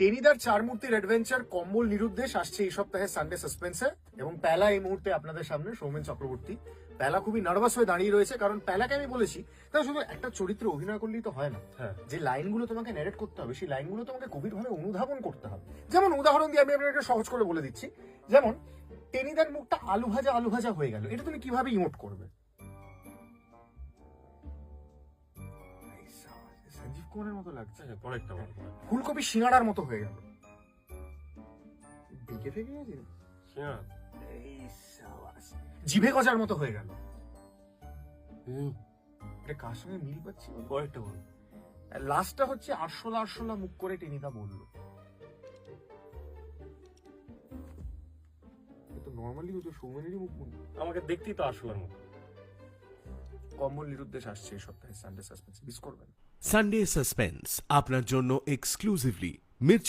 টেনিদার চার মূর্তির অ্যাডভেঞ্চার কম্বল নিরুদ্দেশ আসছে এই সপ্তাহে সানডে সাসপেন্সে, এবং প্যালা এই মুহূর্তে আপনাদের সামনে সৌমেন চক্রবর্তী। প্যালা খুবই নার্ভাস হয়ে দাঁড়িয়ে রয়েছে, কারণ প্যালাকে আমি বলেছি তাই শুধু একটা চরিত্রে অভিনয় করলেই তো হয় না। যে লাইনগুলো তোমাকে ন্যারেট করতে হবে সেই লাইনগুলো তোমাকে গভীরভাবে অনুধাবন করতে হবে। যেমন উদাহরণ দিয়ে আমি আপনাকে সহজ করে বলে দিচ্ছি, যেমন টেনিদার মুখটা আলু ভাজা হয়ে গেল, এটা তুমি কিভাবে ইমোট করবে? সঞ্জীব কুমারের মতো লাগছে। ফুলকপি সিঙ্গাড়ার মতো হয়ে গেল, বেঁকে ফেঁকে গেছে, জিভে গজার মতো হয়ে গেল। এটা কার সঙ্গে মিল পাচ্ছি? পরেরটা বল। লাস্টটা হচ্ছে আরশোলা মুখ করে টেনিদা বললো। নর্মালি তো সৌমেনেরই মুখ মনে, আমাকে দেখতেই তো আরশোলার মুখ। কম্বল নিরুদ্দেশ আসছে এই সপ্তাহে সানডে সাসপেন্স, মিস করবেন। সানডে সাসপেন্স আপনার জন্য এক্সক্লুসিভলি মির্চি